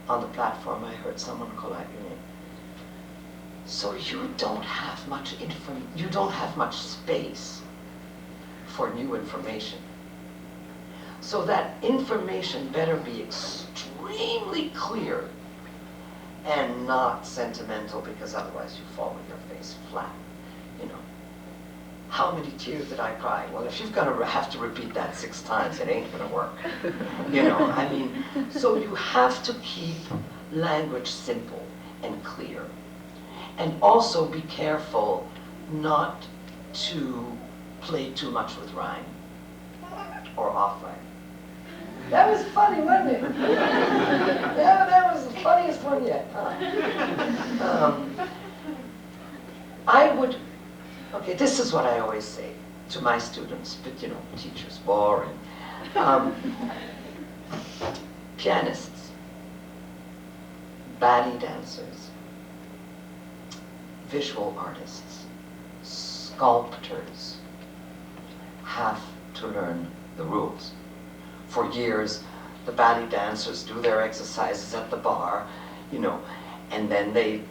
On the platform, I heard someone call out your name. So you don't have much you don't have much space for new information. So that information better be extremely clear and not sentimental, because otherwise you fall on your face flat. You know, how many tears did I cry? Well, if you're going to have to repeat that 6 times, it ain't going to work. You know, I mean, so you have to keep language simple and clear. And also be careful not to play too much with rhyme or off rhyme. That was funny, wasn't it? Yeah, that was the funniest one yet. Okay, this is what I always say to my students, but you know, teachers, boring. Pianists, ballet dancers, visual artists, sculptors have to learn the rules. For years, the ballet dancers do their exercises at the bar, you know, and then they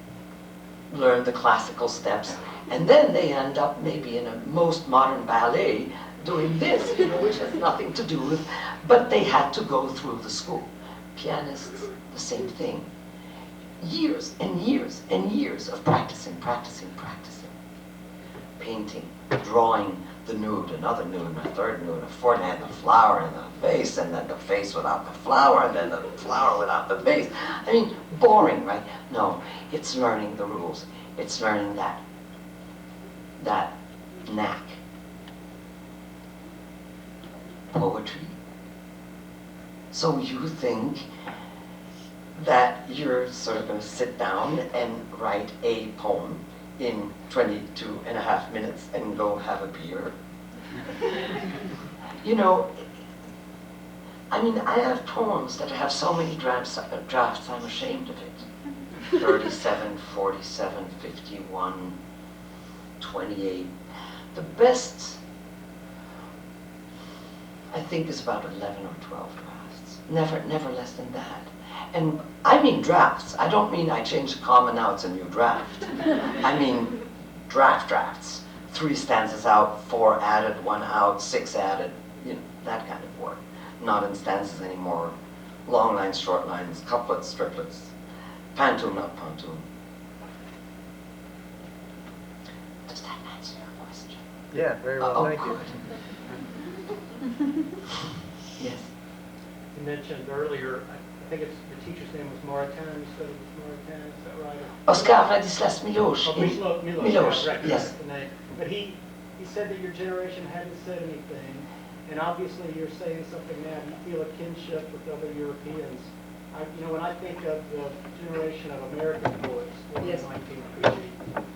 learn the classical steps, and then they end up maybe in a most modern ballet doing this, you know, which has nothing to do with, but they had to go through the school. Pianists, the same thing. Years and years and years of practicing. painting, drawing the nude, another nude, a third nude, a fourth, and the flower and the face, and then the face without the flower, and then the flower without the face. I mean, boring, right? No, it's learning the rules. It's learning that knack. Poetry. So you think that you're sort of going to sit down and write a poem in 22.5 minutes and go have a beer? You know, I mean, I have poems that have so many drafts I'm ashamed of it. 37, 47, 51, 28. The best, I think, is about 11 or 12 drafts. Never less than that. And I mean drafts. I don't mean I change the comma, now it's a new draft. I mean drafts. 3 stanzas out, 4 added, 1 out, 6 added, you know, that kind of work. Not in stanzas anymore. Long lines, short lines, couplets, triplets, pantoum, not pantoum. Does that answer your question? Yeah, very well, thank you. Good. Yes. You mentioned earlier, I think it's the teacher's name was Maritain. You said it was Maritain, is that right? Oscar Vladislas Miloš. Oh, Miloš, Miloš, I recognize yes. the name. But he said that your generation hadn't said anything, and obviously you're saying something now. You feel a kinship with other Europeans. You know, when I think of the generation of American poets born Yes. in 1950,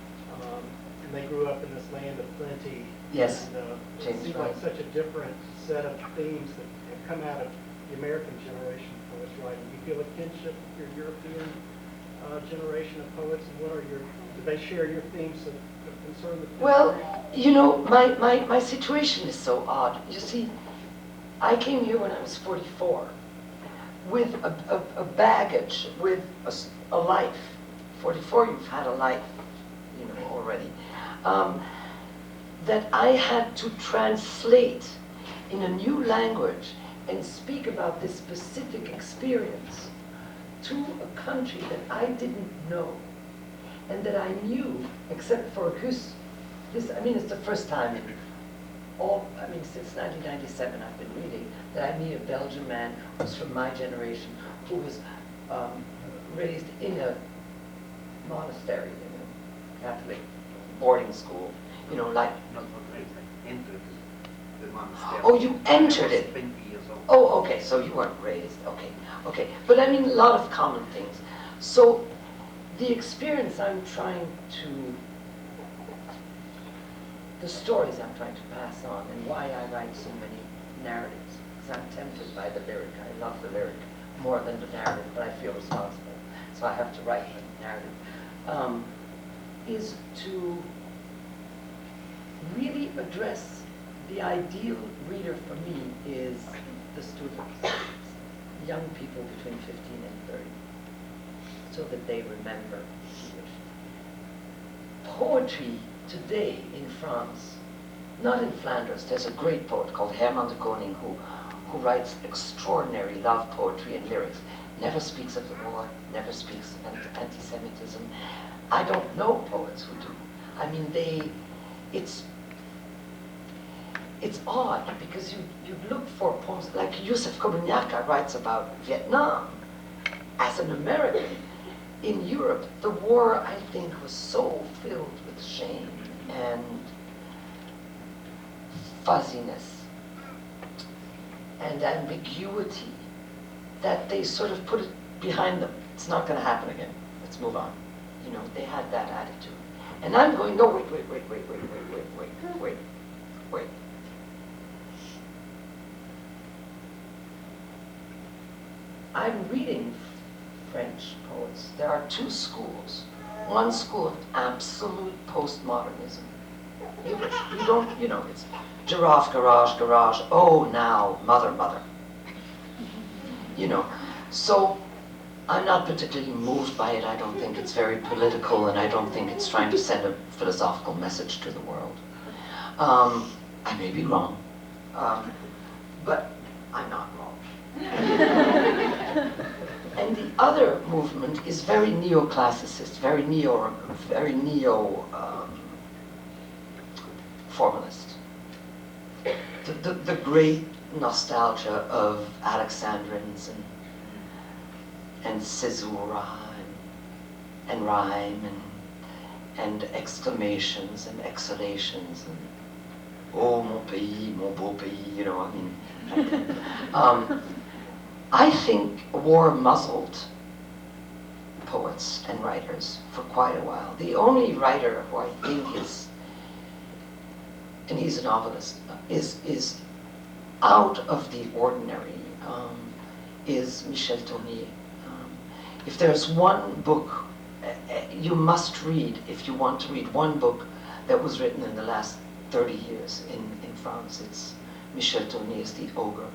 and they grew up in this land of plenty. Yes. And, it James seems Brown. like such a different set of themes that have come out of the American generation of poets writing. Do you feel a kinship with your European generation of poets? And what are do they share your themes of concern with? Well, you know, my situation is so odd. You see, I came here when I was 44 with a baggage, with a life. 44, you've had a life, you know, already. That I had to translate in a new language and speak about this specific experience to a country that I didn't know and that I knew, except for this, I mean, it's the first time since 1997 I've been reading that I meet a Belgian man who's from my generation, who was raised in a monastery, in a Catholic boarding school, you know, like... Not raised, I entered the monastery. Oh, you entered it? 20 years old. Oh, okay, so you weren't raised, okay. But I mean, a lot of common things. So, the experience I'm trying to, the stories I'm trying to pass on, and why I write so many narratives, because I'm tempted by the lyric. I love the lyric more than the narrative, but I feel responsible, so I have to write the narrative, is to really address the ideal reader for me is the students, young people between 15 and 30, so that they remember the situation. Poetry today in France, not in Flanders, there's a great poet called Herman de Koning who writes extraordinary love poetry and lyrics, never speaks of the war, never speaks of anti-Semitism. I don't know poets who do. I mean, it's odd because you look for poems like Yusuf Komunyakaa writes about Vietnam. As an American in Europe, the war, I think, was so filled with shame and fuzziness and ambiguity that they sort of put it behind them. It's not going to happen again. Let's move on. You know, they had that attitude. And I'm going, no, wait. I'm reading French poets. There are 2 schools. One school of absolute postmodernism. You don't, you know, it's giraffe, garage, oh, now, mother. You know, so I'm not particularly moved by it. I don't think it's very political, and I don't think it's trying to send a philosophical message to the world. I may be wrong, but I'm not wrong. And the other movement is very neoclassicist, very neo formalist. The great nostalgia of Alexandrines and caesura and rhyme and exclamations and exhalations and oh mon beau pays, you know, I mean, I think war muzzled poets and writers for quite a while. The only writer who I think is, and he's a novelist, is out of the ordinary, is Michel Tournier. If there's one book you must read, if you want to read one book that was written in the last 30 years in France, it's Michel Tournier's The Ogre.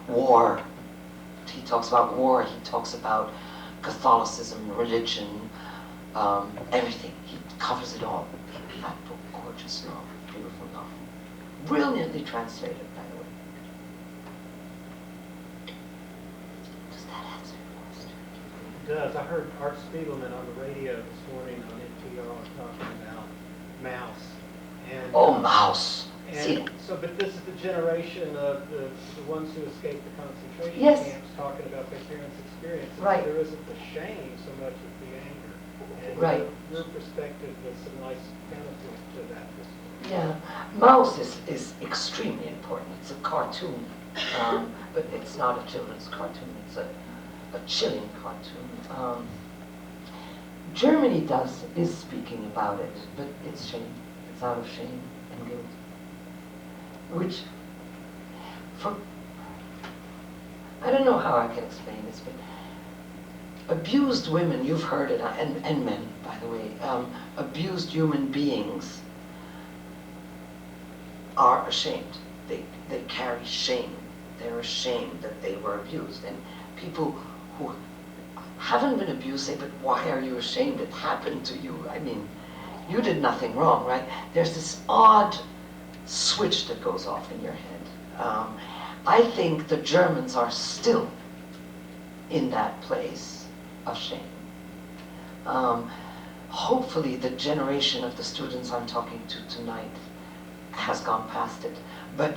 War. He talks about war, he talks about Catholicism, religion, everything. He covers it all. That book, gorgeous novel, beautiful novel. Brilliantly translated, by the way. Does that answer your question? It does. I heard Art Spiegelman on the radio this morning on NPR talking about Mouse. And, Oh, Mouse. See And that? so, but this is the generation of the ones who escaped the concentration Yes. camps talking about their parents' experiences. Right. There isn't the shame so much as the anger. And Right. your perspective was some nice counterpoint to that. Yeah, Mouse is extremely important. It's a cartoon, but it's not a children's cartoon. It's a chilling cartoon. Germany is speaking about it, but it's shame. It's out of shame and guilt. Which, I don't know how I can explain this, but abused women, you've heard it, and men, by the way, abused human beings are ashamed. They carry shame. They're ashamed that they were abused. And people who haven't been abused say, but why are you ashamed? It happened to you. I mean, you did nothing wrong, right? There's this odd switch that goes off in your head. I think the Germans are still in that place of shame. Hopefully the generation of the students I'm talking to tonight has gone past it. But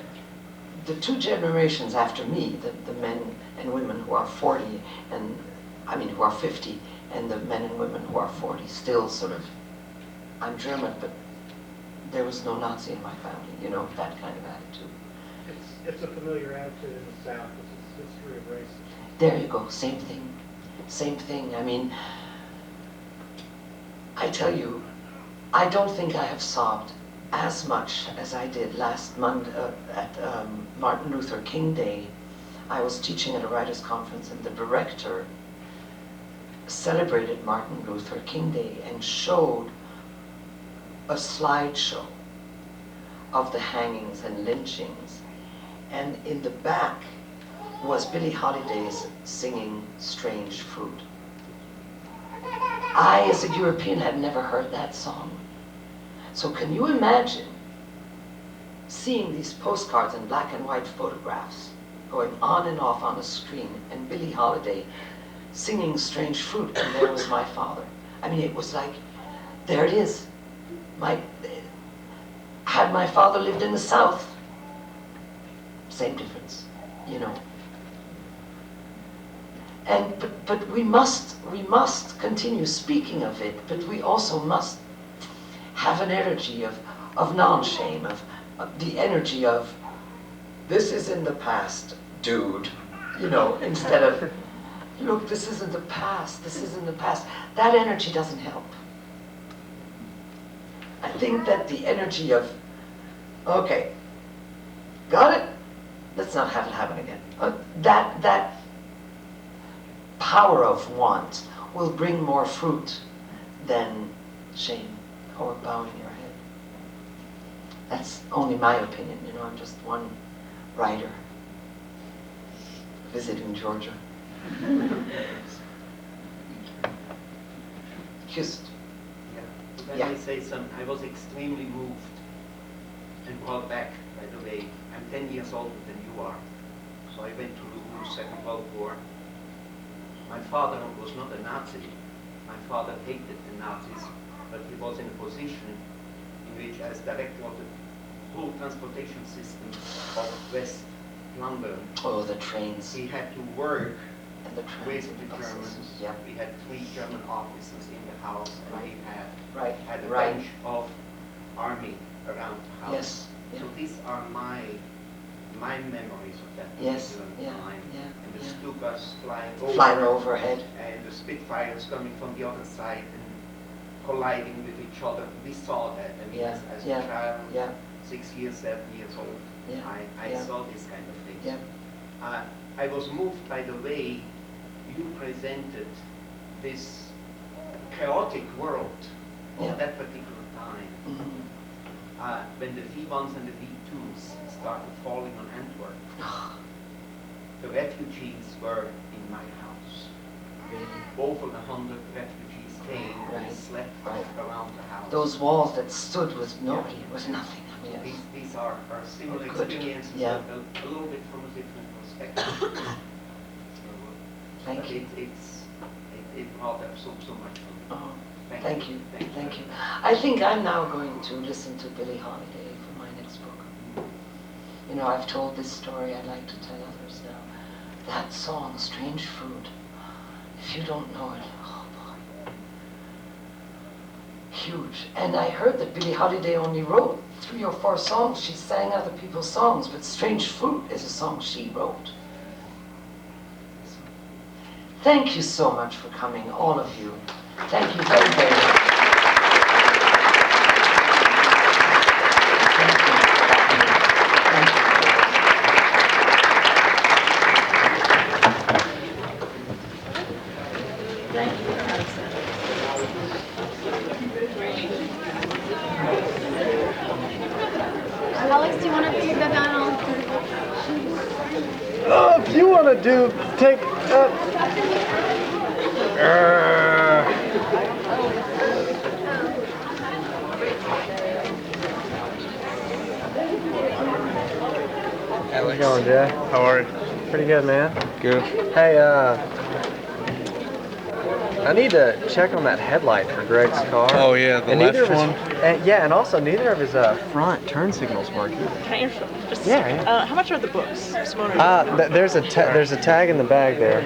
the two generations after me, the men and women who are 40, who are 50, and the men and women who are 40, still sort of, I'm German, but there was no Nazi in my family, you know, that kind of attitude. It's a familiar attitude in the South. It's history of racism. There you go, same thing. Same thing. I mean, I tell you, I don't think I have sobbed as much as I did last Monday at Martin Luther King Day. I was teaching at a writers' conference, and the director celebrated Martin Luther King Day and showed a slideshow of the hangings and lynchings. And in the back was Billie Holiday's singing Strange Fruit. I, as a European, had never heard that song. So can you imagine seeing these postcards and black and white photographs going on and off on a screen, and Billie Holiday singing Strange Fruit, and there was my father. I mean, it was like, there it is. Had my father lived in the South, same difference, you know. And but we must continue speaking of it, but we also must have an energy of non-shame, of the energy of, this is in the past, dude, you know, instead of, look, this isn't the past, this isn't the past. That energy doesn't help. I think that the energy of, okay, got it? Let's not have it happen again. That power of want will bring more fruit than shame or bowing your head. That's only my opinion, you know, I'm just one writer visiting Georgia. Just, Let Yeah. me say something. I was extremely moved and brought back, by the way. I'm 10 years older than you are. So I went to the Second World War. My father was not a Nazi. My father hated the Nazis, but he was in a position in which, as director of the whole transportation system of West London, Oh, the trains he had to work and the trains with and the the buses. Germans. Yeah. We had 3 German officers in the house, and we Right. had a Right. bunch of army around the house. Yes. Yeah. So these are my memories of that Yes. particular Yeah. time. Yeah. And the Yeah. Stukas flying Flying overhead. and the Spitfires coming from the other side and colliding with each other. We saw that. I mean, Yeah. as Yeah. a child, Yeah. 6 years, 7 years old, Yeah. I Yeah. saw these kind of things. Yeah. I was moved by the way you presented this chaotic world Yeah. of that particular time. Mhm. When the V1s and the V2s started falling on Antwerp, the refugees were in my house. Really. Over 100 refugees came Right. and slept Right. around the house. Those walls that stood with nobody, with nothing. I mean, These are similar Good. experiences, Yeah. but a little bit from a different perspective. Thank But you. It brought up so much for me. Oh, thank you. Thank you. I think I'm now going to listen to Billie Holiday for my next book. You know, I've told this story, I'd like to tell others now. That song, Strange Fruit, if you don't know it, oh boy. Huge. And I heard that Billie Holiday only wrote 3 or 4 songs. She sang other people's songs, but Strange Fruit is a song she wrote. Thank you so much for coming, all of you. Thank you very, very much. Thank you. Thank you. Alex, do you want to take that down? If you want to take How's it going, Jay? How are you? Pretty good, man. Good. Hey, I need to check on that headlight for Greg's car. Oh yeah, the and left neither of his, one. yeah, and also neither of his front turn signals work either. Can I interrupt? Just a Yeah, second. yeah. How much are the books? Simone, There's a tag in the bag there,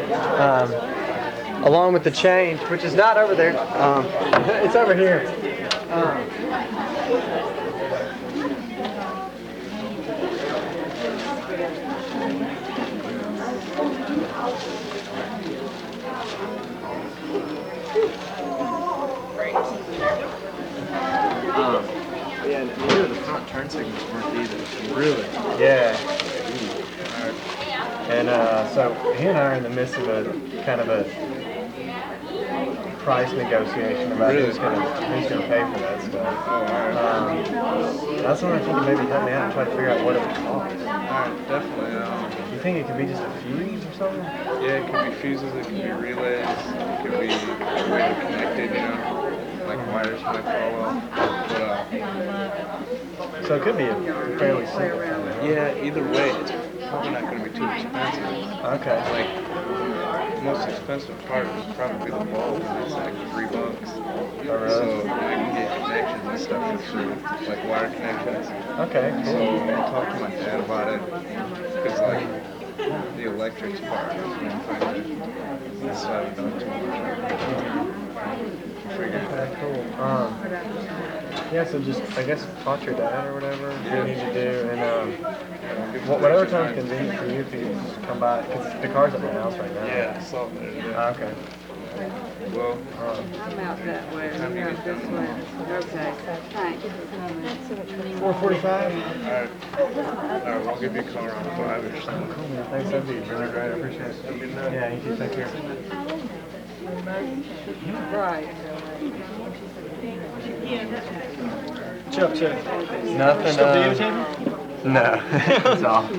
along with the change, which is not over there. It's over here. Yeah, neither of the front turn signals work either. Really? Yeah. And so he and I are in the midst of a kind of a price negotiation about who's gonna pay for that stuff. That's what I think maybe help me out and try to figure out what it would cost. Alright, definitely. You think it could be just a fuse or something? Yeah, it could be fuses, it could be relays, it could be the way they're connected, you know? Like wires might fall off. But, So it could be a fairly simple thing. yeah, either way, it's probably not going to be too expensive. Okay. Like, the most expensive part is probably the bulb, and it's like $3. really? So I can get connections and stuff for free, like wire connections. Okay, So cool. I talked to my dad about it, because like the electrics part is one thing that decided not too much. Okay, cool. Yeah, so just, I guess, talk to your dad or whatever you need to do, and whatever time's convenient for you, if you just come by, because the car's at my house right now. Yeah, it's all there. Yeah. Okay. Well, I'm out that way, you're out this way. Okay, thanks. 4:45? alright, we'll give you a call around 5 or something. Cool, man. Thanks, that'd be really great. I appreciate it. Have a good night. Yeah, you too. Take care. Right. What's up, sir? Nothing. Still videotaping? No. It's off.